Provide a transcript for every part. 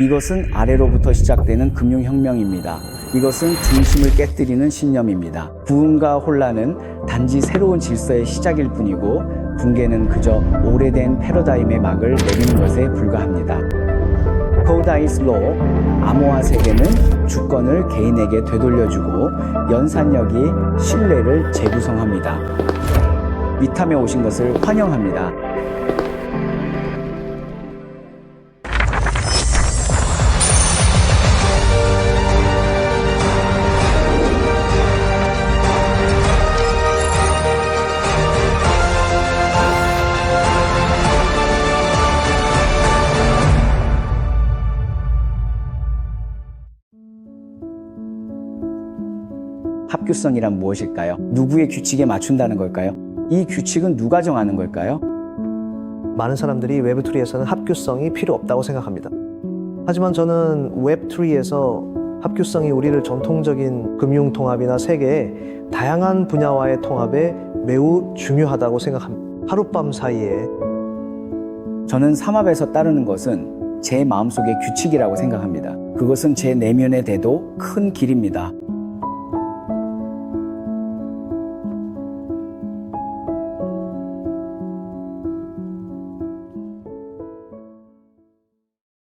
이것은 아래로부터 시작되는 금융혁명입니다. 이것은 중심을 깨뜨리는 신념입니다. 부흥과 혼란은 단지 새로운 질서의 시작일 뿐이고 붕괴는 그저 오래된 패러다임의 막을 내리는 것에 불과합니다. 코다이스 로, 암호화 세계는 주권을 개인에게 되돌려주고 연산력이 신뢰를 재구성합니다. 위탐에 오신 것을 환영합니다. 합규성이란 무엇일까요? 누구의 규칙에 맞춘다는 걸까요? 이 규칙은 누가 정하는 걸까요? 많은 사람들이 웹3에서는 합규성이 필요 없다고 생각합니다. 하지만 저는 웹3에서 합규성이 우리를 전통적인 금융통합이나 세계의 다양한 분야와의 통합에 매우 중요하다고 생각합니다. 하룻밤 사이에 저는 삼합에서 따르는 것은 제 마음속의 규칙이라고 생각합니다. 그것은 제 내면에 대도 큰 길입니다.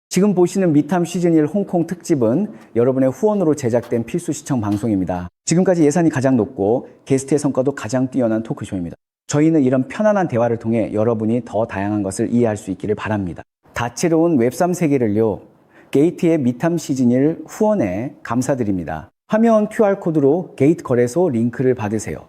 지금 보시는 미탐 시즌1 홍콩 특집은 여러분의 후원으로 제작된 필수 시청 방송입니다. 지금까지 예산이 가장 높고 게스트의 성과도 가장 뛰어난 토크쇼입니다. 저희는 이런 편안한 대화를 통해 여러분이 더 다양한 것을 이해할 수 있기를 바랍니다. 다채로운 웹3 세계를요, 게이트의 미탐 시즌1 후원에 감사드립니다. 화면 QR코드로 게이트 거래소 링크를 받으세요.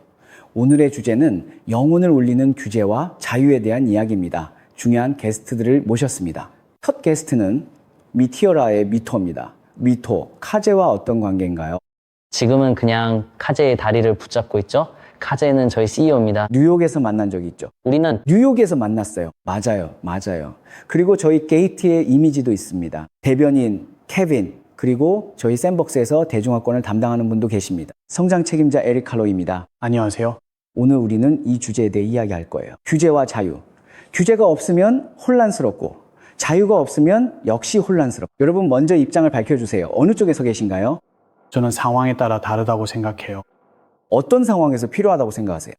오늘의 주제는 영혼을 울리는 규제와 자유에 대한 이야기입니다. 중요한 게스트들을 모셨습니다. 첫 게스트는 미티어라의 미토입니다. 미토, 카제와 어떤 관계인가요? 지금은 그냥 카제의 다리를 붙잡고 있죠. 카제는 저희 CEO입니다. 뉴욕에서 만난 적이 있죠. 우리는 뉴욕에서 만났어요. 맞아요. 그리고 저희 게이트의 이미지도 있습니다. 대변인 케빈, 그리고 저희 샌벅스에서 대중화권을 담당하는 분도 계십니다. 성장 책임자 에릭 칼로이입니다. 안녕하세요. 오늘 우리는 이 주제에 대해 이야기할 거예요. 규제와 자유. 규제가 없으면 혼란스럽고 자유가 없으면 역시 혼란스럽고. 여러분 먼저 입장을 밝혀주세요. 어느 쪽에 서 계신가요? 저는 상황에 따라 다르다고 생각해요. 어떤 상황에서 필요하다고 생각하세요?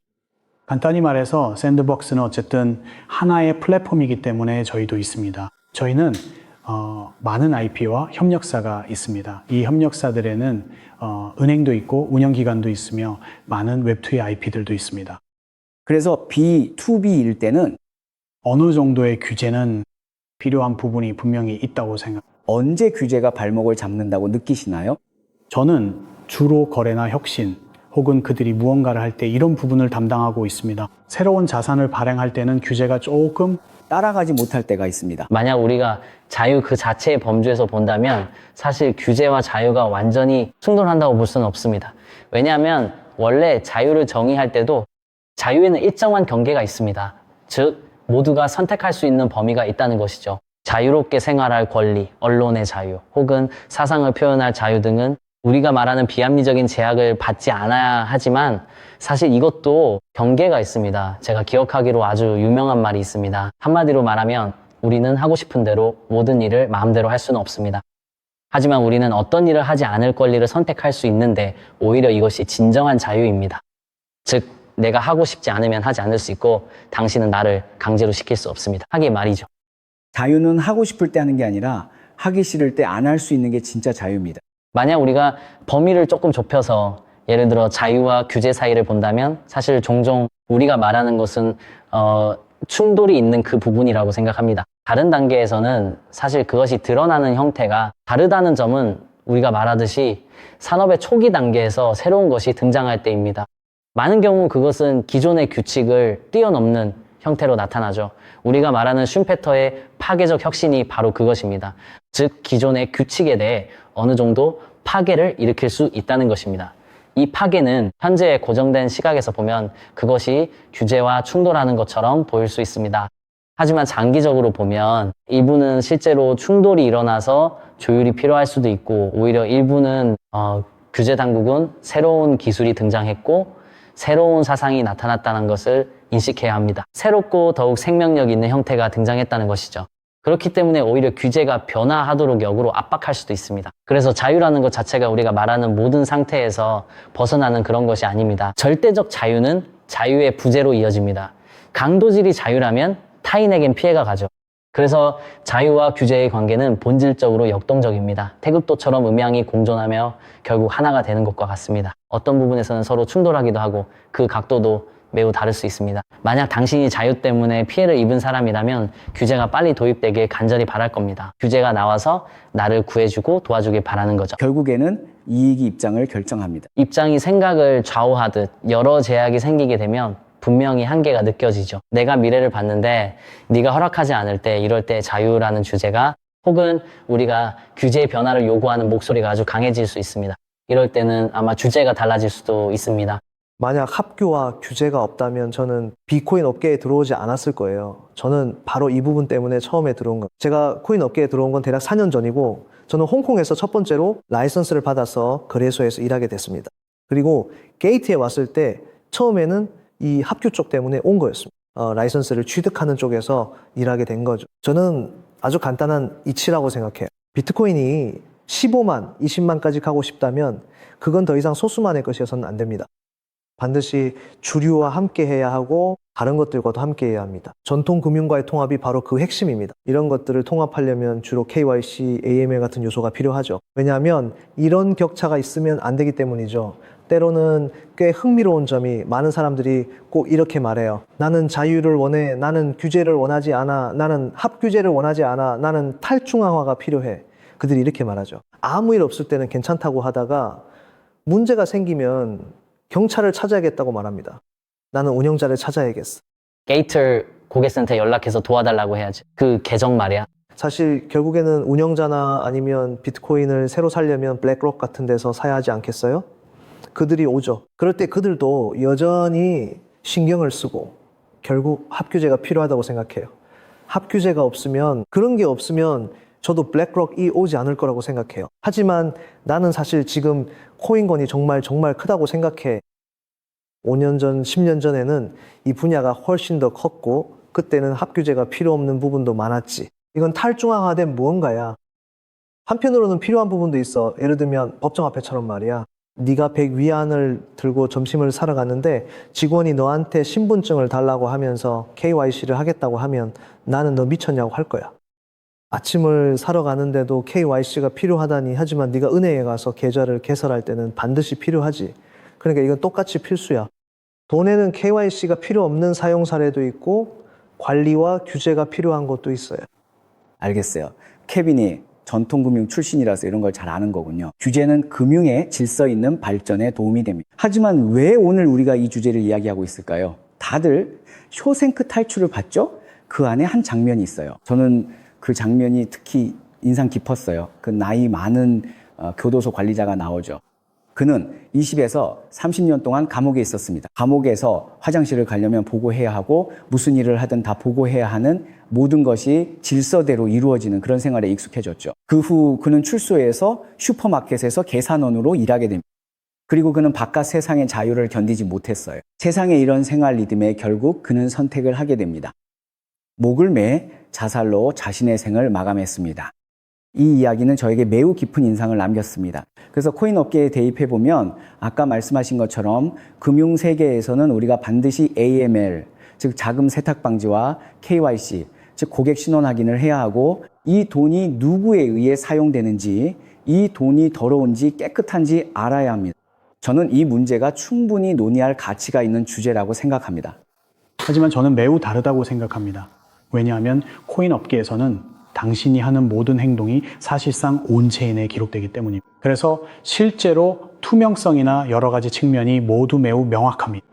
간단히 말해서 샌드박스는 어쨌든 하나의 플랫폼이기 때문에 저희도 있습니다. 저희는 많은 IP와 협력사가 있습니다. 이 협력사들에는 은행도 있고 운영기관도 있으며 많은 웹2의 IP들도 있습니다. 그래서 B2B일 때는 어느 정도의 규제는 필요한 부분이 분명히 있다고 생각합니다. 언제 규제가 발목을 잡는다고 느끼시나요? 저는 주로 거래나 혁신 혹은 그들이 무언가를 할 때 이런 부분을 담당하고 있습니다. 새로운 자산을 발행할 때는 규제가 조금 따라가지 못할 때가 있습니다. 만약 우리가 자유 그 자체의 범주에서 본다면 사실 규제와 자유가 완전히 충돌한다고 볼 수는 없습니다. 왜냐하면 원래 자유를 정의할 때도 자유에는 일정한 경계가 있습니다. 즉 모두가 선택할 수 있는 범위가 있다는 것이죠. 자유롭게 생활할 권리, 언론의 자유, 혹은 사상을 표현할 자유 등은 우리가 말하는 비합리적인 제약을 받지 않아야 하지만 사실 이것도 경계가 있습니다. 제가 기억하기로 아주 유명한 말이 있습니다. 한마디로 말하면 우리는 하고 싶은 대로 모든 일을 마음대로 할 수는 없습니다. 하지만 우리는 어떤 일을 하지 않을 권리를 선택할 수 있는데 오히려 이것이 진정한 자유입니다. 즉 내가 하고 싶지 않으면 하지 않을 수 있고 당신은 나를 강제로 시킬 수 없습니다. 하기 말이죠. 자유는 하고 싶을 때 하는 게 아니라 하기 싫을 때 안 할 수 있는 게 진짜 자유입니다. 만약 우리가 범위를 조금 좁혀서 예를 들어 자유와 규제 사이를 본다면 사실 종종 우리가 말하는 것은 충돌이 있는 그 부분이라고 생각합니다. 다른 단계에서는 사실 그것이 드러나는 형태가 다르다는 점은 우리가 말하듯이 산업의 초기 단계에서 새로운 것이 등장할 때입니다. 많은 경우 그것은 기존의 규칙을 뛰어넘는 형태로 나타나죠. 우리가 말하는 슌페터의 파괴적 혁신이 바로 그것입니다. 즉 기존의 규칙에 대해 어느 정도 파괴를 일으킬 수 있다는 것입니다. 이 파괴는 현재의 고정된 시각에서 보면 그것이 규제와 충돌하는 것처럼 보일 수 있습니다. 하지만 장기적으로 보면 일부는 실제로 충돌이 일어나서 조율이 필요할 수도 있고 오히려 일부는 규제 당국은 새로운 기술이 등장했고 새로운 사상이 나타났다는 것을 인식해야 합니다. 새롭고 더욱 생명력 있는 형태가 등장했다는 것이죠. 그렇기 때문에 오히려 규제가 변화하도록 역으로 압박할 수도 있습니다. 그래서 자유라는 것 자체가 우리가 말하는 모든 상태에서 벗어나는 그런 것이 아닙니다. 절대적 자유는 자유의 부재로 이어집니다. 강도질이 자유라면 타인에겐 피해가 가죠. 그래서 자유와 규제의 관계는 본질적으로 역동적입니다. 태극도처럼 음양이 공존하며 결국 하나가 되는 것과 같습니다. 어떤 부분에서는 서로 충돌하기도 하고 그 각도도 매우 다를 수 있습니다. 만약 당신이 자유 때문에 피해를 입은 사람이라면 규제가 빨리 도입되길 간절히 바랄 겁니다. 규제가 나와서 나를 구해주고 도와주길 바라는 거죠. 결국에는 이익이 입장을 결정합니다. 입장이 생각을 좌우하듯 여러 제약이 생기게 되면 분명히 한계가 느껴지죠. 내가 미래를 봤는데 네가 허락하지 않을 때, 이럴 때 자유라는 주제가 혹은 우리가 규제의 변화를 요구하는 목소리가 아주 강해질 수 있습니다. 이럴 때는 아마 주제가 달라질 수도 있습니다. 만약 합규와 규제가 없다면 저는 비코인 업계에 들어오지 않았을 거예요. 저는 바로 이 부분 때문에 처음에 들어온 거예요. 제가 코인 업계에 들어온 건 대략 4년 전이고 저는 홍콩에서 첫 번째로 라이선스를 받아서 거래소에서 일하게 됐습니다. 그리고 게이트에 왔을 때 처음에는 이 합규 쪽 때문에 온 거였습니다. 라이선스를 취득하는 쪽에서 일하게 된 거죠. 저는 아주 간단한 이치라고 생각해요. 비트코인이 15만, 20만까지 가고 싶다면 그건 더 이상 소수만의 것이어서는 안 됩니다. 반드시 주류와 함께 해야 하고 다른 것들과도 함께 해야 합니다. 전통 금융과의 통합이 바로 그 핵심입니다. 이런 것들을 통합하려면 주로 KYC, AML 같은 요소가 필요하죠. 왜냐하면 이런 격차가 있으면 안 되기 때문이죠. 때로는 꽤 흥미로운 점이 많은 사람들이 꼭 이렇게 말해요. 나는 자유를 원해. 나는 규제를 원하지 않아. 나는 합규제를 원하지 않아. 나는 탈중앙화가 필요해. 그들이 이렇게 말하죠. 아무 일 없을 때는 괜찮다고 하다가 문제가 생기면 경찰을 찾아야겠다고 말합니다. 나는 운영자를 찾아야겠어. 게이트 고객센터에 연락해서 도와달라고 해야지. 그 계정 말이야. 사실 결국에는 운영자나 아니면 비트코인을 새로 살려면 블랙록 같은 데서 사야 하지 않겠어요? 그들이 오죠. 그럴 때 그들도 여전히 신경을 쓰고 결국 합규제가 필요하다고 생각해요. 합규제가 없으면, 그런 게 없으면 저도 블랙록이 오지 않을 거라고 생각해요. 하지만 나는 사실 지금 코인건이 정말 크다고 생각해. 5년 전, 10년 전에는 이 분야가 훨씬 더 컸고 그때는 합규제가 필요 없는 부분도 많았지. 이건 탈중앙화된 무언가야. 한편으로는 필요한 부분도 있어. 예를 들면 법정화폐처럼 말이야. 네가 100 위안을 들고 점심을 사러 갔는데 직원이 너한테 신분증을 달라고 하면서 KYC를 하겠다고 하면 나는 너 미쳤냐고 할 거야. 아침을 사러 가는데도 KYC가 필요하다니. 하지만 네가 은행에 가서 계좌를 개설할 때는 반드시 필요하지. 그러니까 이건 똑같이 필수야. 돈에는 KYC가 필요 없는 사용 사례도 있고 관리와 규제가 필요한 것도 있어요. 알겠어요. 케빈이 전통금융 출신이라서 이런 걸 잘 아는 거군요. 규제는 금융의 질서 있는 발전에 도움이 됩니다. 하지만 왜 오늘 우리가 이 주제를 이야기하고 있을까요? 다들 쇼생크 탈출을 봤죠? 그 안에 한 장면이 있어요. 저는 그 장면이 특히 인상 깊었어요. 그 나이 많은 교도소 관리자가 나오죠. 그는 20에서 30년 동안 감옥에 있었습니다. 감옥에서 화장실을 가려면 보고해야 하고 무슨 일을 하든 다 보고해야 하는 모든 것이 질서대로 이루어지는 그런 생활에 익숙해졌죠. 그 후 그는 출소해서 슈퍼마켓에서 계산원으로 일하게 됩니다. 그리고 그는 바깥 세상의 자유를 견디지 못했어요. 세상의 이런 생활 리듬에 결국 그는 선택을 하게 됩니다. 목을 매 자살로 자신의 생을 마감했습니다. 이 이야기는 저에게 매우 깊은 인상을 남겼습니다. 그래서 코인 업계에 대입해보면 아까 말씀하신 것처럼 금융세계에서는 우리가 반드시 AML, 즉 자금 세탁 방지와 KYC, 즉 고객 신원 확인을 해야 하고 이 돈이 누구에 의해 사용되는지, 이 돈이 더러운지 깨끗한지 알아야 합니다. 저는 이 문제가 충분히 논의할 가치가 있는 주제라고 생각합니다. 하지만 저는 매우 다르다고 생각합니다. 왜냐하면 코인 업계에서는 당신이 하는 모든 행동이 사실상 온체인에 기록되기 때문입니다. 그래서 실제로 투명성이나 여러 가지 측면이 모두 매우 명확합니다.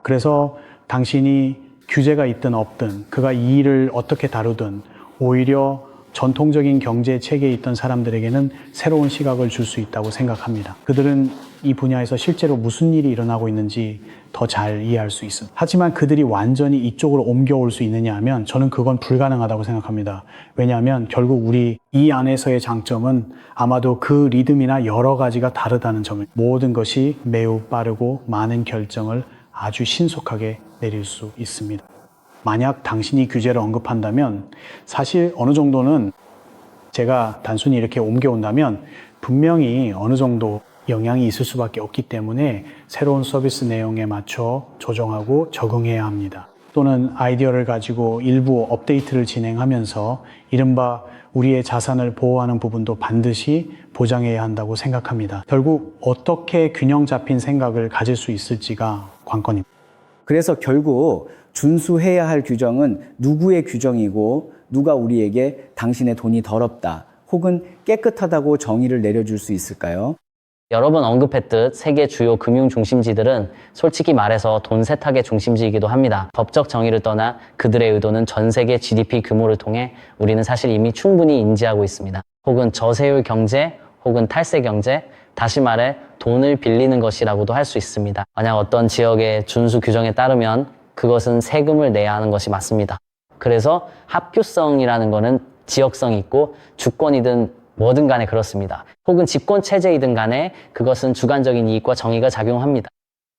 그래서 당신이 규제가 있든 없든 그가 이 일을 어떻게 다루든 오히려 전통적인 경제 체계에 있던 사람들에게는 새로운 시각을 줄 수 있다고 생각합니다. 그들은 이 분야에서 실제로 무슨 일이 일어나고 있는지 더 잘 이해할 수 있습니다. 하지만 그들이 완전히 이쪽으로 옮겨올 수 있느냐 하면 저는 그건 불가능하다고 생각합니다. 왜냐하면 결국 우리 이 안에서의 장점은 아마도 그 리듬이나 여러 가지가 다르다는 점을, 모든 것이 매우 빠르고 많은 결정을 아주 신속하게 내릴 수 있습니다. 만약 당신이 규제를 언급한다면 사실 어느 정도는 제가 단순히 이렇게 옮겨온다면 분명히 어느 정도 영향이 있을 수밖에 없기 때문에 새로운 서비스 내용에 맞춰 조정하고 적응해야 합니다. 또는 아이디어를 가지고 일부 업데이트를 진행하면서 이른바 우리의 자산을 보호하는 부분도 반드시 보장해야 한다고 생각합니다. 결국 어떻게 균형 잡힌 생각을 가질 수 있을지가 관건입니다. 그래서 결국 준수해야 할 규정은 누구의 규정이고 누가 우리에게 당신의 돈이 더럽다 혹은 깨끗하다고 정의를 내려줄 수 있을까요? 여러 번 언급했듯 세계 주요 금융 중심지들은 솔직히 말해서 돈 세탁의 중심지이기도 합니다. 법적 정의를 떠나 그들의 의도는 전 세계 GDP 규모를 통해 우리는 사실 이미 충분히 인지하고 있습니다. 혹은 저세율 경제, 혹은 탈세 경제, 다시 말해 돈을 빌리는 것이라고도 할 수 있습니다. 만약 어떤 지역의 준수 규정에 따르면 그것은 세금을 내야 하는 것이 맞습니다. 그래서 합규성이라는 것은 지역성이 있고 주권이든 뭐든 간에 그렇습니다. 혹은 집권 체제이든 간에 그것은 주관적인 이익과 정의가 작용합니다.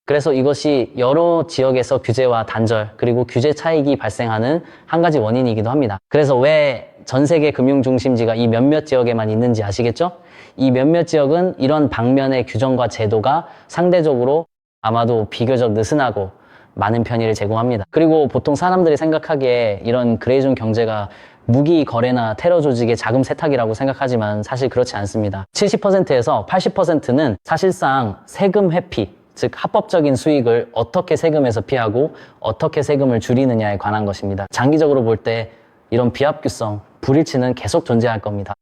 그래서 이것이 여러 지역에서 규제와 단절 그리고 규제 차익이 발생하는 한 가지 원인이기도 합니다. 그래서 왜 전 세계 금융 중심지가 이 몇몇 지역에만 있는지 아시겠죠? 이 몇몇 지역은 이런 방면의 규정과 제도가 상대적으로 아마도 비교적 느슨하고 많은 편의를 제공합니다. 그리고 보통 사람들이 생각하기에 이런 그레이존 경제가 무기 거래나 테러 조직의 자금 세탁이라고 생각하지만 사실 그렇지 않습니다. 70%에서 80%는 사실상 세금 회피, 즉 합법적인 수익을 어떻게 세금에서 피하고 어떻게 세금을 줄이느냐에 관한 것입니다. 장기적으로 볼 때 이런 비합규성, 불일치는 계속 존재할 겁니다.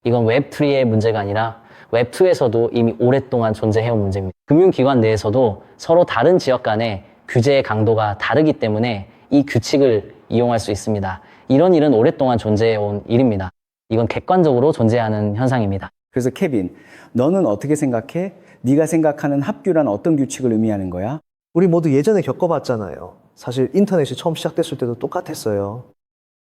이건 웹3의 문제가 아니라 웹2에서도 이미 오랫동안 존재해온 문제입니다. 금융기관 내에서도 서로 다른 지역 간의 규제의 강도가 다르기 때문에 이 규칙을 이용할 수 있습니다. 이런 일은 오랫동안 존재해온 일입니다. 이건 객관적으로 존재하는 현상입니다. 그래서 케빈, 너는 어떻게 생각해? 네가 생각하는 합규란 어떤 규칙을 의미하는 거야? 우리 모두 예전에 겪어봤잖아요. 사실 인터넷이 처음 시작됐을 때도 똑같았어요.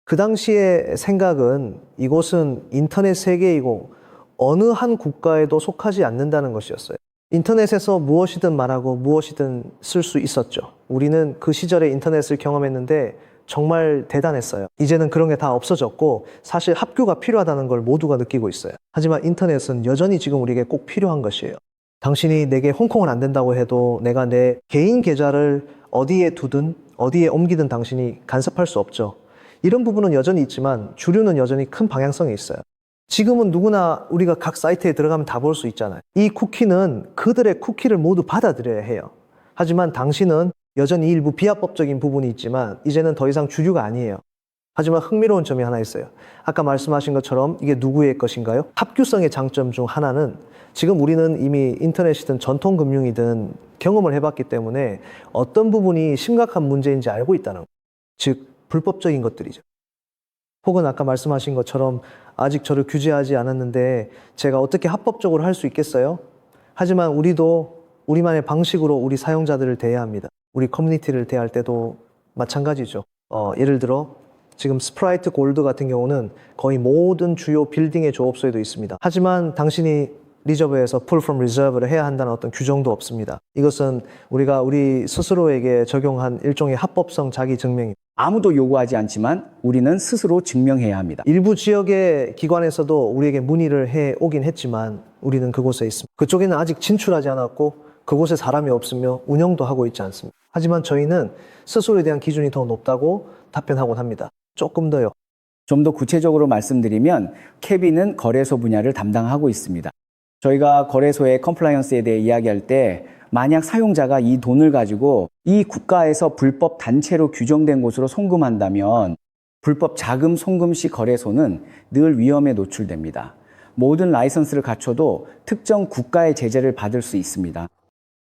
그 당시의 생각은 이곳은 인터넷 세계이고 어느 한 국가에도 속하지 않는다는 것이었어요. 인터넷에서 무엇이든 말하고 무엇이든 쓸 수 있었죠. 우리는 그 시절에 인터넷을 경험했는데 정말 대단했어요. 이제는 그런 게 다 없어졌고 사실 합규가 필요하다는 걸 모두가 느끼고 있어요. 하지만 인터넷은 여전히 지금 우리에게 꼭 필요한 것이에요. 당신이 내게 홍콩은 안 된다고 해도 내가 내 개인 계좌를 어디에 두든 어디에 옮기든 당신이 간섭할 수 없죠. 이런 부분은 여전히 있지만 주류는 여전히 큰 방향성이 있어요. 지금은 누구나 우리가 각 사이트에 들어가면 다 볼 수 있잖아요. 이 쿠키는 그들의 쿠키를 모두 받아들여야 해요. 하지만 당신은 여전히 일부 비합법적인 부분이 있지만 이제는 더 이상 주류가 아니에요. 하지만 흥미로운 점이 하나 있어요. 아까 말씀하신 것처럼 이게 누구의 것인가요? 합규성의 장점 중 하나는 지금 우리는 이미 인터넷이든 전통금융이든 경험을 해봤기 때문에 어떤 부분이 심각한 문제인지 알고 있다는 거예요. 즉 불법적인 것들이죠. 혹은 아까 말씀하신 것처럼 아직 저를 규제하지 않았는데 제가 어떻게 합법적으로 할 수 있겠어요? 하지만 우리도 우리만의 방식으로 우리 사용자들을 대해야 합니다. 우리 커뮤니티를 대할 때도 마찬가지죠. 예를 들어 지금 스프라이트 골드 같은 경우는 거의 모든 주요 빌딩의 조업소에도 있습니다. 하지만 당신이 리저브에서 pull from reserve를 해야 한다는 어떤 규정도 없습니다. 이것은 우리가 우리 스스로에게 적용한 일종의 합법성 자기 증명입니다. 아무도 요구하지 않지만 우리는 스스로 증명해야 합니다. 일부 지역의 기관에서도 우리에게 문의를 해 오긴 했지만 우리는 그곳에 있습니다. 그쪽에는 아직 진출하지 않았고 그곳에 사람이 없으며 운영도 하고 있지 않습니다. 하지만 저희는 스스로에 대한 기준이 더 높다고 답변하곤 합니다. 조금 더요. 좀 더 구체적으로 말씀드리면 케빈은 거래소 분야를 담당하고 있습니다. 저희가 거래소의 컴플라이언스에 대해 이야기할 때 만약 사용자가 이 돈을 가지고 이 국가에서 불법 단체로 규정된 곳으로 송금한다면 불법 자금 송금 시 거래소는 늘 위험에 노출됩니다. 모든 라이선스를 갖춰도 특정 국가의 제재를 받을 수 있습니다.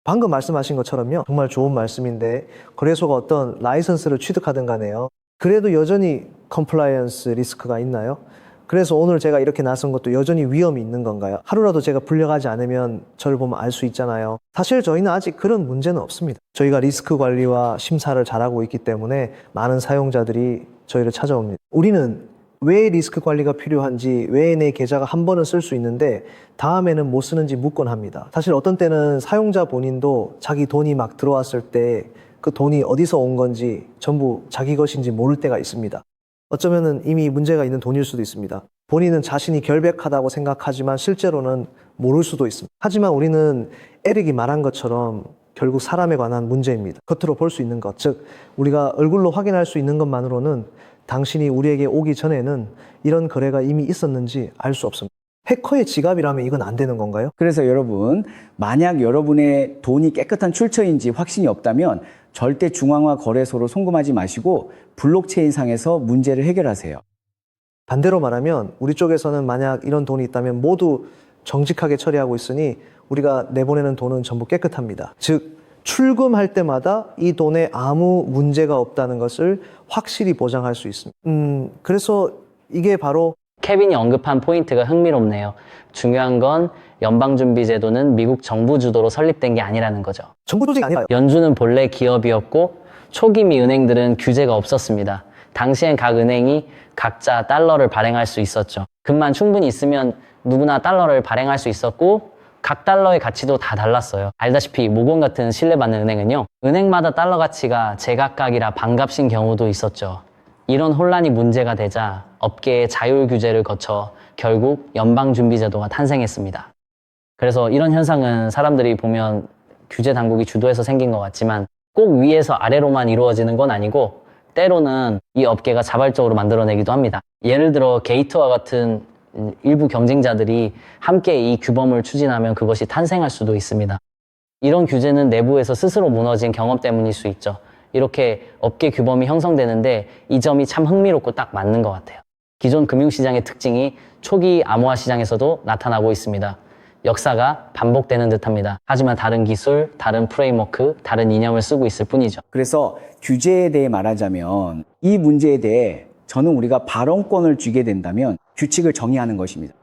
방금 말씀하신 것처럼요. 정말 좋은 말씀인데 거래소가 어떤 라이선스를 취득하든 간에요. 그래도 여전히 컴플라이언스 리스크가 있나요? 그래서 오늘 제가 이렇게 나선 것도 여전히 위험이 있는 건가요? 하루라도 제가 불려가지 않으면 저를 보면 알 수 있잖아요. 사실 저희는 아직 그런 문제는 없습니다. 저희가 리스크 관리와 심사를 잘하고 있기 때문에 많은 사용자들이 저희를 찾아옵니다. 우리는 왜 리스크 관리가 필요한지, 왜 내 계좌가 한 번은 쓸 수 있는데 다음에는 못 쓰는지 묻곤 합니다. 사실 어떤 때는 사용자 본인도 자기 돈이 막 들어왔을 때 그 돈이 어디서 온 건지 전부 자기 것인지 모를 때가 있습니다. 어쩌면은 이미 문제가 있는 돈일 수도 있습니다. 본인은 자신이 결백하다고 생각하지만 실제로는 모를 수도 있습니다. 하지만 우리는 에릭이 말한 것처럼 결국 사람에 관한 문제입니다. 겉으로 볼 수 있는 것, 즉 우리가 얼굴로 확인할 수 있는 것만으로는 당신이 우리에게 오기 전에는 이런 거래가 이미 있었는지 알 수 없습니다. 해커의 지갑이라면 이건 안 되는 건가요? 그래서 여러분, 만약 여러분의 돈이 깨끗한 출처인지 확신이 없다면 절대 중앙화 거래소로 송금하지 마시고 블록체인 상에서 문제를 해결하세요. 반대로 말하면 우리 쪽에서는 만약 이런 돈이 있다면 모두 정직하게 처리하고 있으니 우리가 내보내는 돈은 전부 깨끗합니다. 즉 출금할 때마다 이 돈에 아무 문제가 없다는 것을 확실히 보장할 수 있습니다. 그래서 이게 바로 케빈이 언급한 포인트가 흥미롭네요. 중요한 건 연방준비제도는 미국 정부 주도로 설립된 게 아니라는 거죠. 정부 조직이 아니라요. 연준은 본래 기업이었고 초기미 은행들은 규제가 없었습니다. 당시엔 각 은행이 각자 달러를 발행할 수 있었죠. 금만 충분히 있으면 누구나 달러를 발행할 수 있었고 각 달러의 가치도 다 달랐어요. 알다시피 모건 같은 신뢰받는 은행은요, 은행마다 달러 가치가 제각각이라 반값인 경우도 있었죠. 이런 혼란이 문제가 되자 업계의 자율 규제를 거쳐 결국 연방준비제도가 탄생했습니다. 그래서 이런 현상은 사람들이 보면 규제 당국이 주도해서 생긴 것 같지만 꼭 위에서 아래로만 이루어지는 건 아니고 때로는 이 업계가 자발적으로 만들어내기도 합니다. 예를 들어 게이트와 같은 일부 경쟁자들이 함께 이 규범을 추진하면 그것이 탄생할 수도 있습니다. 이런 규제는 내부에서 스스로 무너진 경험 때문일 수 있죠. 이렇게 업계 규범이 형성되는데 이 점이 참 흥미롭고 딱 맞는 것 같아요. 기존 금융시장의 특징이 초기 암호화 시장에서도 나타나고 있습니다. 역사가 반복되는 듯합니다. 하지만 다른 기술, 다른 프레임워크, 다른 이념을 쓰고 있을 뿐이죠. 그래서 규제에 대해 말하자면 이 문제에 대해 저는 우리가 발언권을 쥐게 된다면 규칙을 정의하는 것입니다.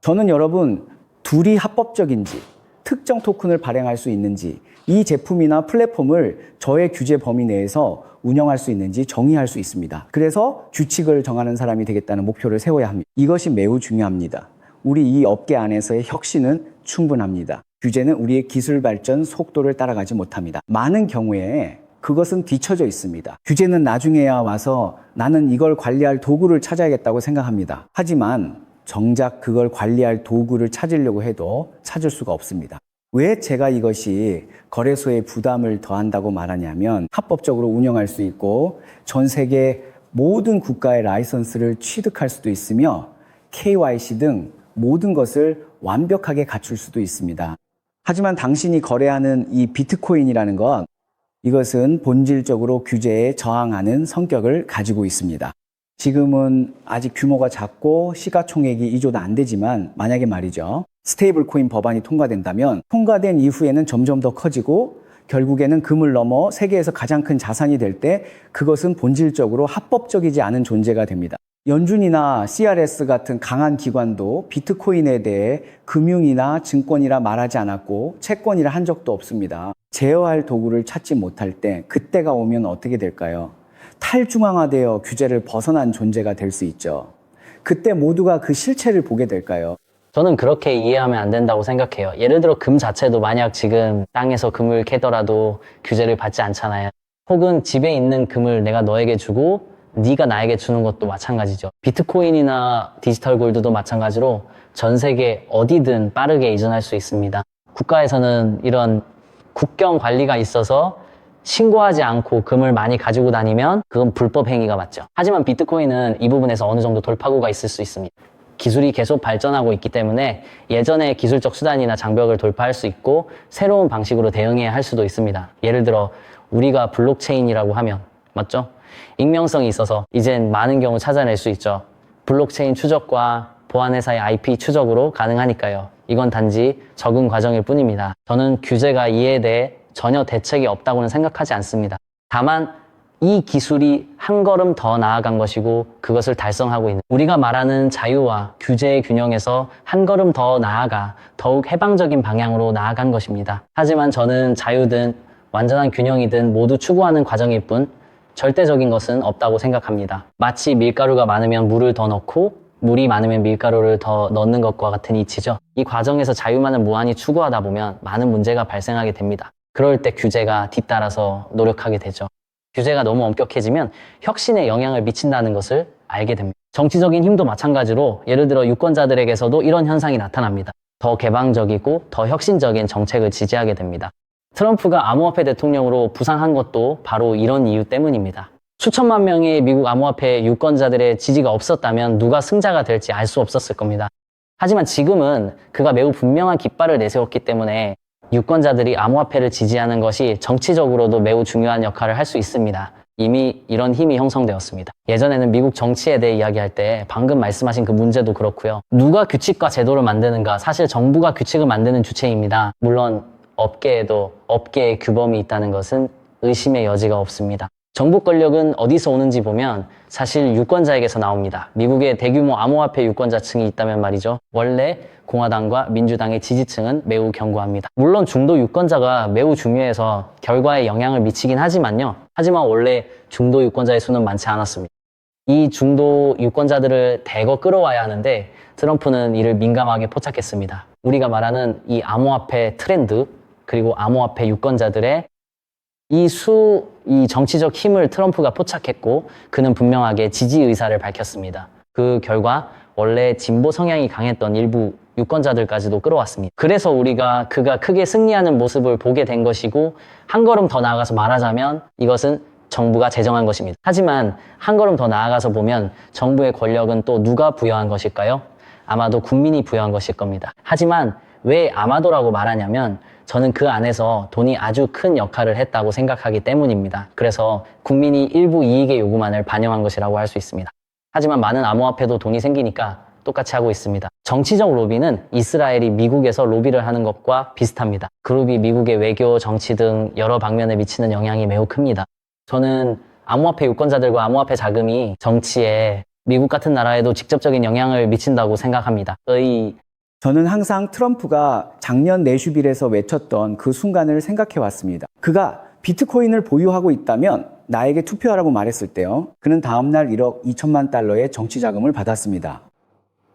저는 여러분 둘이 합법적인지 특정 토큰을 발행할 수 있는지 이 제품이나 플랫폼을 저의 규제 범위 내에서 운영할 수 있는지 정의할 수 있습니다. 그래서 규칙을 정하는 사람이 되겠다는 목표를 세워야 합니다. 이것이 매우 중요합니다. 우리 이 업계 안에서의 혁신은 충분합니다. 규제는 우리의 기술 발전 속도를 따라가지 못합니다. 많은 경우에 그것은 뒤처져 있습니다. 규제는 나중에야 와서 나는 이걸 관리할 도구를 찾아야겠다고 생각합니다. 하지만 정작 그걸 관리할 도구를 찾으려고 해도 찾을 수가 없습니다. 왜 제가 이것이 거래소에 부담을 더한다고 말하냐면 합법적으로 운영할 수 있고 전 세계 모든 국가의 라이선스를 취득할 수도 있으며 KYC 등 모든 것을 완벽하게 갖출 수도 있습니다. 하지만 당신이 거래하는 이 비트코인이라는 것, 이것은 본질적으로 규제에 저항하는 성격을 가지고 있습니다. 지금은 아직 규모가 작고 시가총액이 2조도 안 되지만 만약에 말이죠. 스테이블 코인 법안이 통과된다면 통과된 이후에는 점점 더 커지고 결국에는 금을 넘어 세계에서 가장 큰 자산이 될 때 그것은 본질적으로 합법적이지 않은 존재가 됩니다. 연준이나 CRS 같은 강한 기관도 비트코인에 대해 금융이나 증권이라 말하지 않았고 채권이라 한 적도 없습니다. 제어할 도구를 찾지 못할 때 그때가 오면 어떻게 될까요? 탈중앙화되어 규제를 벗어난 존재가 될 수 있죠. 그때 모두가 그 실체를 보게 될까요? 저는 그렇게 이해하면 안 된다고 생각해요. 예를 들어 금 자체도 만약 지금 땅에서 금을 캐더라도 규제를 받지 않잖아요. 혹은 집에 있는 금을 내가 너에게 주고 네가 나에게 주는 것도 마찬가지죠. 비트코인이나 디지털 골드도 마찬가지로 전 세계 어디든 빠르게 이전할 수 있습니다. 국가에서는 이런 국경 관리가 있어서 신고하지 않고 금을 많이 가지고 다니면 그건 불법 행위가 맞죠. 하지만 비트코인은 이 부분에서 어느 정도 돌파구가 있을 수 있습니다. 기술이 계속 발전하고 있기 때문에 예전의 기술적 수단이나 장벽을 돌파할 수 있고 새로운 방식으로 대응해야 할 수도 있습니다. 예를 들어 우리가 블록체인이라고 하면 맞죠? 익명성이 있어서 이젠 많은 경우 찾아낼 수 있죠. 블록체인 추적과 보안회사의 IP 추적으로 가능하니까요. 이건 단지 적응 과정일 뿐입니다. 저는 규제가 이에 대해 전혀 대책이 없다고는 생각하지 않습니다. 다만 이 기술이 한 걸음 더 나아간 것이고 그것을 달성하고 있는 우리가 말하는 자유와 규제의 균형에서 한 걸음 더 나아가 더욱 해방적인 방향으로 나아간 것입니다. 하지만 저는 자유든 완전한 균형이든 모두 추구하는 과정일 뿐 절대적인 것은 없다고 생각합니다. 마치 밀가루가 많으면 물을 더 넣고 물이 많으면 밀가루를 더 넣는 것과 같은 이치죠. 이 과정에서 자유만을 무한히 추구하다 보면 많은 문제가 발생하게 됩니다. 그럴 때 규제가 뒤따라서 노력하게 되죠. 규제가 너무 엄격해지면 혁신에 영향을 미친다는 것을 알게 됩니다. 정치적인 힘도 마찬가지로 예를 들어 유권자들에게서도 이런 현상이 나타납니다. 더 개방적이고 더 혁신적인 정책을 지지하게 됩니다. 트럼프가 암호화폐 대통령으로 부상한 것도 바로 이런 이유 때문입니다. 수천만 명의 미국 암호화폐 유권자들의 지지가 없었다면 누가 승자가 될지 알 수 없었을 겁니다. 하지만 지금은 그가 매우 분명한 깃발을 내세웠기 때문에 유권자들이 암호화폐를 지지하는 것이 정치적으로도 매우 중요한 역할을 할 수 있습니다. 이미 이런 힘이 형성되었습니다. 예전에는 미국 정치에 대해 이야기할 때 방금 말씀하신 그 문제도 그렇고요. 누가 규칙과 제도를 만드는가? 사실 정부가 규칙을 만드는 주체입니다. 물론 업계에도 업계의 규범이 있다는 것은 의심의 여지가 없습니다. 정부 권력은 어디서 오는지 보면 사실 유권자에게서 나옵니다. 미국의 대규모 암호화폐 유권자층이 있다면 말이죠. 원래 공화당과 민주당의 지지층은 매우 견고합니다. 물론 중도 유권자가 매우 중요해서 결과에 영향을 미치긴 하지만요. 하지만 원래 중도 유권자의 수는 많지 않았습니다. 이 중도 유권자들을 대거 끌어와야 하는데 트럼프는 이를 민감하게 포착했습니다. 우리가 말하는 이 암호화폐 트렌드 그리고 암호화폐 유권자들의 이 정치적 힘을 트럼프가 포착했고 그는 분명하게 지지 의사를 밝혔습니다. 그 결과 원래 진보 성향이 강했던 일부 유권자들까지도 끌어왔습니다. 그래서 우리가 그가 크게 승리하는 모습을 보게 된 것이고 한 걸음 더 나아가서 말하자면 이것은 정부가 제정한 것입니다. 하지만 한 걸음 더 나아가서 보면 정부의 권력은 또 누가 부여한 것일까요? 아마도 국민이 부여한 것일 겁니다. 하지만 왜 아마도라고 말하냐면 저는 그 안에서 돈이 아주 큰 역할을 했다고 생각하기 때문입니다. 그래서 국민이 일부 이익의 요구만을 반영한 것이라고 할 수 있습니다. 하지만 많은 암호화폐도 돈이 생기니까 똑같이 하고 있습니다. 정치적 로비는 이스라엘이 미국에서 로비를 하는 것과 비슷합니다. 그룹이 미국의 외교, 정치 등 여러 방면에 미치는 영향이 매우 큽니다. 저는 암호화폐 유권자들과 암호화폐 자금이 정치에 미국 같은 나라에도 직접적인 영향을 미친다고 생각합니다. 저는 항상 트럼프가 작년 내슈빌에서 외쳤던 그 순간을 생각해 왔습니다. 그가 비트코인을 보유하고 있다면 나에게 투표하라고 말했을 때요. 그는 다음날 1억 2천만 달러의 정치 자금을 받았습니다.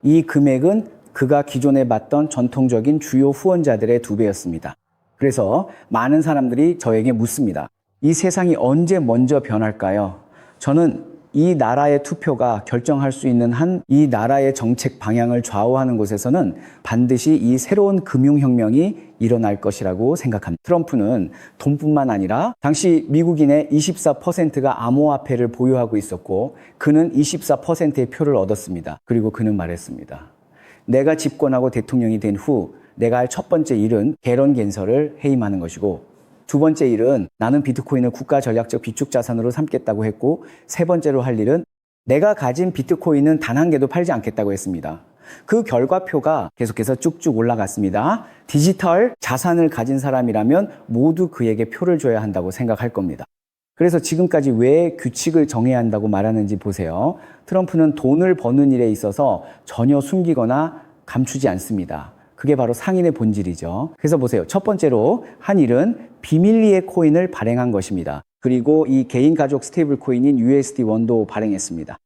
이 금액은 그가 기존에 받던 전통적인 주요 후원자들의 2배였습니다. 그래서 많은 사람들이 저에게 묻습니다. 이 세상이 언제 먼저 변할까요? 저는 이 나라의 투표가 결정할 수 있는 한 이 나라의 정책 방향을 좌우하는 곳에서는 반드시 이 새로운 금융혁명이 일어날 것이라고 생각합니다. 트럼프는 돈뿐만 아니라 당시 미국인의 24%가 암호화폐를 보유하고 있었고 그는 24%의 표를 얻었습니다. 그리고 그는 말했습니다. 내가 집권하고 대통령이 된 후 내가 할 첫 번째 일은 개런 갠설을 해임하는 것이고 두 번째 일은 나는 비트코인을 국가 전략적 비축 자산으로 삼겠다고 했고 세 번째로 할 일은 내가 가진 비트코인은 단 한 개도 팔지 않겠다고 했습니다. 그 결과표가 계속해서 쭉쭉 올라갔습니다. 디지털 자산을 가진 사람이라면 모두 그에게 표를 줘야 한다고 생각할 겁니다. 그래서 지금까지 왜 규칙을 정해야 한다고 말하는지 보세요. 트럼프는 돈을 버는 일에 있어서 전혀 숨기거나 감추지 않습니다. 그게 바로 상인의 본질이죠. 그래서 보세요. 첫 번째로 한 일은 비밀리에 코인을 발행한 것입니다. 그리고 이 개인 가족 스테이블 코인인 USD1도 발행했습니다.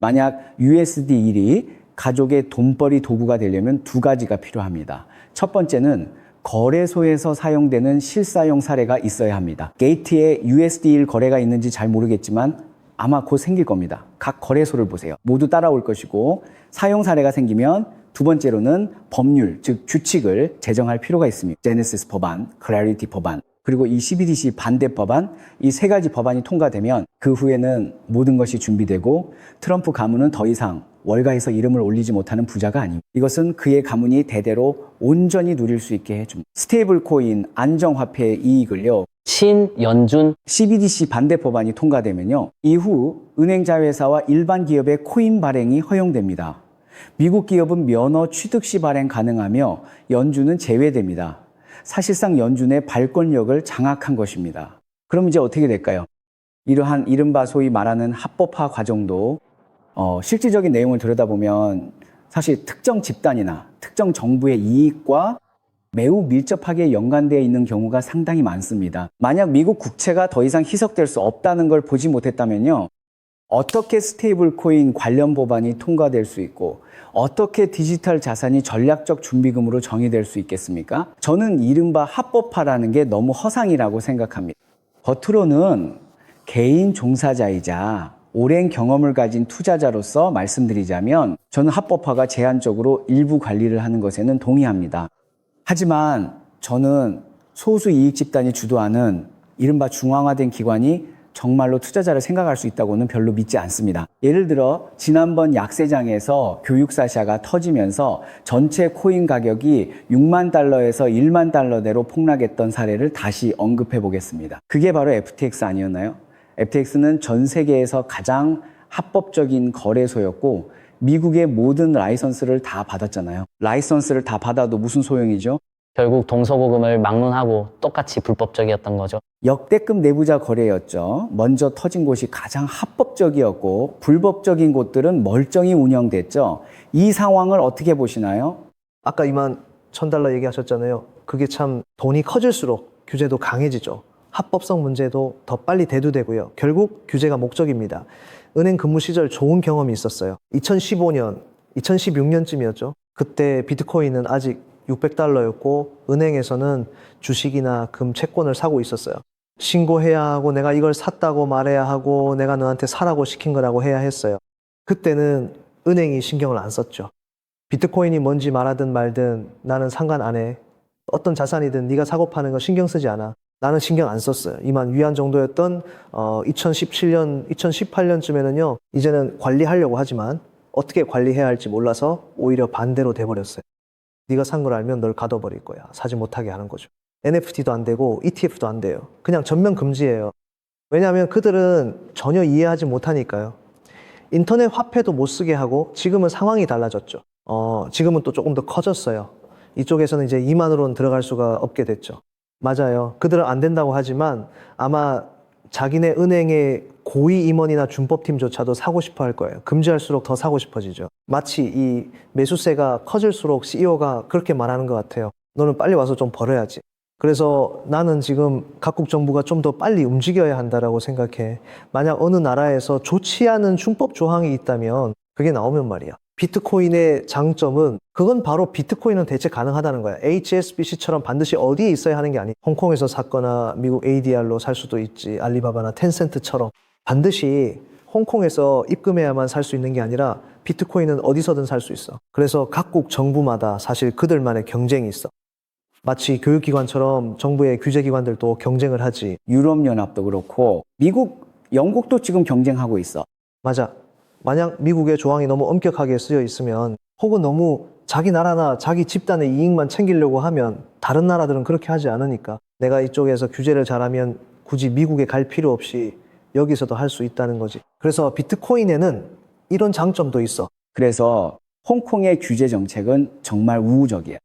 만약 USD1이 가족의 돈벌이 도구가 되려면 두 가지가 필요합니다. 첫 번째는 거래소에서 사용되는 실사용 사례가 있어야 합니다. 게이트에 USD1 거래가 있는지 잘 모르겠지만 아마 곧 생길 겁니다. 각 거래소를 보세요. 모두 따라올 것이고 사용 사례가 생기면 두 번째로는 법률, 즉 규칙을 제정할 필요가 있습니다. 제네시스 법안, 클래리티 법안, 그리고 이 CBDC 반대 법안, 이 세 가지 법안이 통과되면 그 후에는 모든 것이 준비되고 트럼프 가문은 더 이상 월가에서 이름을 올리지 못하는 부자가 아닙니다. 이것은 그의 가문이 대대로 온전히 누릴 수 있게 해줍니다. 스테이블 코인, 안정화폐의 이익을요. 신연준 CBDC 반대 법안이 통과되면요. 이후 은행자회사와 일반 기업의 코인 발행이 허용됩니다. 미국 기업은 면허 취득 시 발행 가능하며 연준은 제외됩니다. 사실상 연준의 발권력을 장악한 것입니다. 그럼 이제 어떻게 될까요? 이러한 이른바 소위 말하는 합법화 과정도 실질적인 내용을 들여다보면 사실 특정 집단이나 특정 정부의 이익과 매우 밀접하게 연관되어 있는 경우가 상당히 많습니다. 만약 미국 국채가 더 이상 희석될 수 없다는 걸 보지 못했다면요. 어떻게 스테이블 코인 관련 법안이 통과될 수 있고 어떻게 디지털 자산이 전략적 준비금으로 정의될 수 있겠습니까? 저는 이른바 합법화라는 게 너무 허상이라고 생각합니다. 겉으로는 개인 종사자이자 오랜 경험을 가진 투자자로서 말씀드리자면 저는 합법화가 제한적으로 일부 관리를 하는 것에는 동의합니다. 하지만 저는 소수 이익 집단이 주도하는 이른바 중앙화된 기관이 정말로 투자자를 생각할 수 있다고는 별로 믿지 않습니다. 예를 들어 지난번 약세장에서 교육사샤가 터지면서 전체 코인 가격이 6만 달러에서 1만 달러대로 폭락했던 사례를 다시 언급해 보겠습니다. 그게 바로 FTX 아니었나요? FTX는 전 세계에서 가장 합법적인 거래소였고 미국의 모든 라이선스를 다 받았잖아요. 라이선스를 다 받아도 무슨 소용이죠? 결국 동서고금을 막론하고 똑같이 불법적이었던 거죠. 역대급 내부자 거래였죠. 먼저 터진 곳이 가장 합법적이었고 불법적인 곳들은 멀쩡히 운영됐죠. 이 상황을 어떻게 보시나요? 아까 2만 1,000달러 얘기하셨잖아요. 그게 참 돈이 커질수록 규제도 강해지죠. 합법성 문제도 더 빨리 대두되고요. 결국 규제가 목적입니다. 은행 근무 시절 좋은 경험이 있었어요. 2015년, 2016년쯤이었죠. 그때 비트코인은 아직 600달러였고 은행에서는 주식이나 금 채권을 사고 있었어요. 신고해야 하고 내가 이걸 샀다고 말해야 하고 내가 너한테 사라고 시킨 거라고 해야 했어요. 그때는 은행이 신경을 안 썼죠. 비트코인이 뭔지 말하든 말든 나는 상관 안 해. 어떤 자산이든 네가 사고 파는 거 신경 쓰지 않아. 나는 신경 안 썼어요. 이만 위안 정도였던 2017년, 2018년쯤에는요. 이제는 관리하려고 하지만 어떻게 관리해야 할지 몰라서 오히려 반대로 돼버렸어요. 네가 산 걸 알면 널 가둬버릴 거야. 사지 못하게 하는 거죠. NFT도 안 되고 ETF도 안 돼요. 그냥 전면 금지예요. 왜냐하면 그들은 전혀 이해하지 못하니까요. 인터넷 화폐도 못 쓰게 하고 지금은 상황이 달라졌죠. 지금은 또 조금 더 커졌어요. 이쪽에서는 이제 2만으로는 들어갈 수가 없게 됐죠. 맞아요. 그들은 안 된다고 하지만 아마 자기네 은행의 고위 임원이나 준법팀조차도 사고 싶어 할 거예요. 금지할수록 더 사고 싶어지죠. 마치 이 매수세가 커질수록 CEO가 그렇게 말하는 것 같아요. 너는 빨리 와서 좀 벌어야지. 그래서 나는 지금 각국 정부가 좀 더 빨리 움직여야 한다라고 생각해. 만약 어느 나라에서 좋지 않은 준법 조항이 있다면 그게 나오면 말이야. 비트코인의 장점은 그건 바로 비트코인은 대체 가능하다는 거야. HSBC처럼 반드시 어디에 있어야 하는 게 아니야. 홍콩에서 샀거나 미국 ADR로 살 수도 있지. 알리바바나 텐센트처럼 반드시 홍콩에서 입금해야만 살 수 있는 게 아니라 비트코인은 어디서든 살 수 있어. 그래서 각국 정부마다 사실 그들만의 경쟁이 있어. 마치 교육기관처럼 정부의 규제기관들도 경쟁을 하지. 유럽연합도 그렇고 미국, 영국도 지금 경쟁하고 있어. 맞아. 만약 미국의 조항이 너무 엄격하게 쓰여 있으면 혹은 너무 자기 나라나 자기 집단의 이익만 챙기려고 하면 다른 나라들은 그렇게 하지 않으니까 내가 이쪽에서 규제를 잘하면 굳이 미국에 갈 필요 없이 여기서도 할 수 있다는 거지. 그래서 비트코인에는 이런 장점도 있어. 그래서 홍콩의 규제 정책은 정말 우호적이야.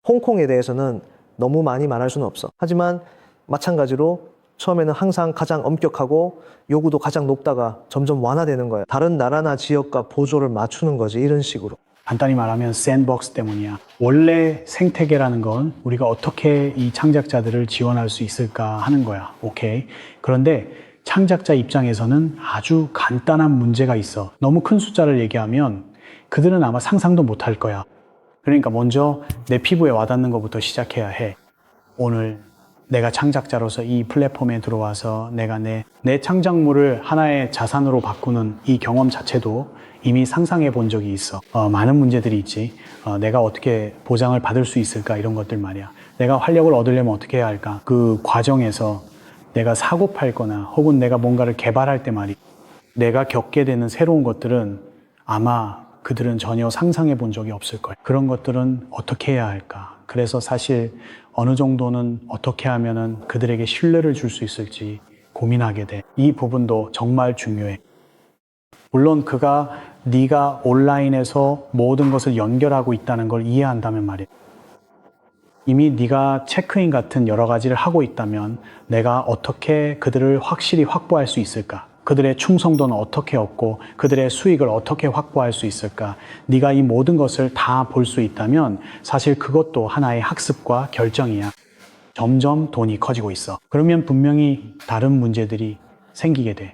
홍콩에 대해서는 너무 많이 말할 수는 없어. 하지만 마찬가지로 처음에는 항상 가장 엄격하고 요구도 가장 높다가 점점 완화되는 거야. 다른 나라나 지역과 보조를 맞추는 거지. 이런 식으로. 간단히 말하면 샌드박스 때문이야. 원래 생태계라는 건 우리가 어떻게 이 창작자들을 지원할 수 있을까 하는 거야. 오케이. 그런데 창작자 입장에서는 아주 간단한 문제가 있어. 너무 큰 숫자를 얘기하면 그들은 아마 상상도 못 할 거야. 그러니까 먼저 내 피부에 와닿는 것부터 시작해야 해. 오늘 내가 창작자로서 이 플랫폼에 들어와서 내가 내 창작물을 하나의 자산으로 바꾸는 이 경험 자체도 이미 상상해 본 적이 있어. 많은 문제들이 있지. 내가 어떻게 보장을 받을 수 있을까 이런 것들 말이야. 내가 활력을 얻으려면 어떻게 해야 할까. 그 과정에서 내가 사고 팔거나 혹은 내가 뭔가를 개발할 때 말이야. 내가 겪게 되는 새로운 것들은 아마 그들은 전혀 상상해 본 적이 없을 거예요. 그런 것들은 어떻게 해야 할까. 그래서 사실 어느 정도는 어떻게 하면은 그들에게 신뢰를 줄 수 있을지 고민하게 돼. 이 부분도 정말 중요해. 물론 네가 온라인에서 모든 것을 연결하고 있다는 걸 이해한다면 말이야. 이미 네가 체크인 같은 여러 가지를 하고 있다면 내가 어떻게 그들을 확실히 확보할 수 있을까? 그들의 충성도는 어떻게 얻고 그들의 수익을 어떻게 확보할 수 있을까? 네가 이 모든 것을 다 볼 수 있다면 사실 그것도 하나의 학습과 결정이야. 점점 돈이 커지고 있어. 그러면 분명히 다른 문제들이 생기게 돼.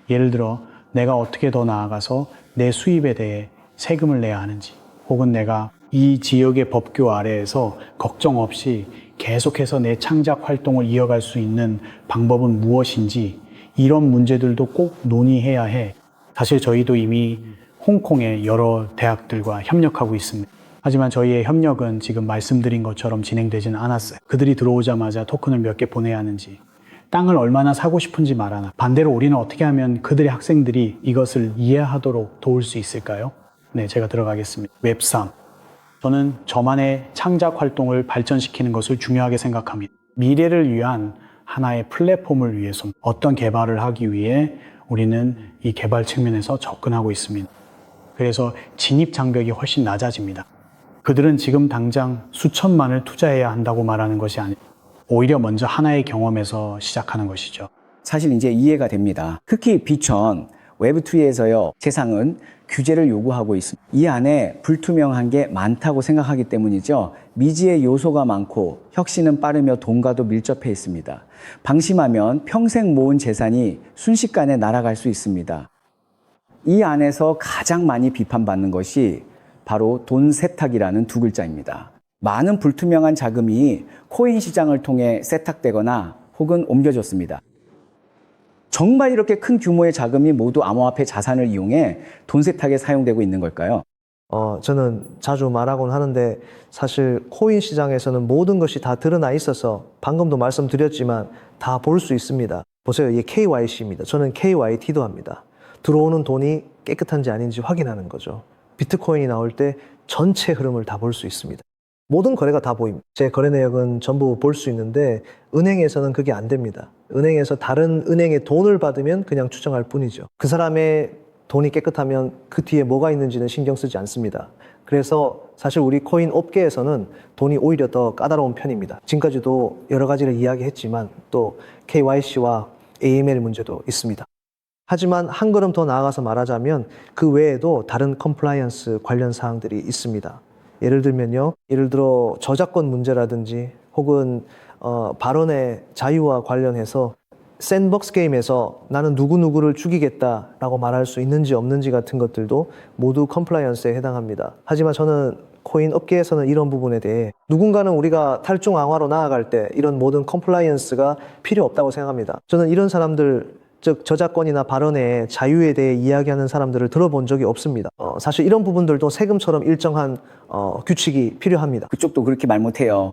예를 들어 내가 어떻게 더 나아가서 내 수입에 대해 세금을 내야 하는지, 혹은 내가 이 지역의 법규 아래에서 걱정 없이 계속해서 내 창작 활동을 이어갈 수 있는 방법은 무엇인지, 이런 문제들도 꼭 논의해야 해. 사실 저희도 이미 홍콩의 여러 대학들과 협력하고 있습니다. 하지만 저희의 협력은 지금 말씀드린 것처럼 진행되지는 않았어요. 그들이 들어오자마자 토큰을 몇 개 보내야 하는지, 땅을 얼마나 사고 싶은지 말하나, 반대로 우리는 어떻게 하면 그들의 학생들이 이것을 이해하도록 도울 수 있을까요? 네, 제가 들어가겠습니다. 웹3. 저는 저만의 창작 활동을 발전시키는 것을 중요하게 생각합니다. 미래를 위한 하나의 플랫폼을 위해서 어떤 개발을 하기 위해 우리는 이 개발 측면에서 접근하고 있습니다. 그래서 진입 장벽이 훨씬 낮아집니다. 그들은 지금 당장 수천만을 투자해야 한다고 말하는 것이 아니고 오히려 먼저 하나의 경험에서 시작하는 것이죠. 사실 이제 이해가 됩니다. 특히 비천 웹2에서요, 세상은 규제를 요구하고 있습니다. 이 안에 불투명한 게 많다고 생각하기 때문이죠. 미지의 요소가 많고 혁신은 빠르며 돈과도 밀접해 있습니다. 방심하면 평생 모은 재산이 순식간에 날아갈 수 있습니다. 이 안에서 가장 많이 비판받는 것이 바로 돈 세탁이라는 두 글자입니다. 많은 불투명한 자금이 코인 시장을 통해 세탁되거나 혹은 옮겨졌습니다. 정말 이렇게 큰 규모의 자금이 모두 암호화폐 자산을 이용해 돈 세탁에 사용되고 있는 걸까요? 저는 자주 말하곤 하는데 사실 코인 시장에서는 모든 것이 다 드러나 있어서 방금도 말씀드렸지만 다 볼 수 있습니다. 보세요. 이게 KYC입니다. 저는 KYT도 합니다. 들어오는 돈이 깨끗한지 아닌지 확인하는 거죠. 비트코인이 나올 때 전체 흐름을 다 볼 수 있습니다. 모든 거래가 다 보입니다. 제 거래 내역은 전부 볼 수 있는데 은행에서는 그게 안 됩니다. 은행에서 다른 은행에 돈을 받으면 그냥 추정할 뿐이죠. 그 사람의 돈이 깨끗하면 그 뒤에 뭐가 있는지는 신경 쓰지 않습니다. 그래서 사실 우리 코인 업계에서는 돈이 오히려 더 까다로운 편입니다. 지금까지도 여러 가지를 이야기했지만 또 KYC와 AML 문제도 있습니다. 하지만 한 걸음 더 나아가서 말하자면 그 외에도 다른 컴플라이언스 관련 사항들이 있습니다. 예를 들어 저작권 문제라든지 혹은 발언의 자유와 관련해서 샌드박스 게임에서 나는 누구누구를 죽이겠다라고 말할 수 있는지 없는지 같은 것들도 모두 컴플라이언스에 해당합니다. 하지만 저는 코인 업계에서는 이런 부분에 대해 누군가는 우리가 탈중 강화로 나아갈 때 이런 모든 컴플라이언스가 필요 없다고 생각합니다. 저는 이런 사람들, 즉 저작권이나 발언의 자유에 대해 이야기하는 사람들을 들어본 적이 없습니다. 사실 이런 부분들도 세금처럼 일정한 규칙이 필요합니다. 그쪽도 그렇게 말 못해요.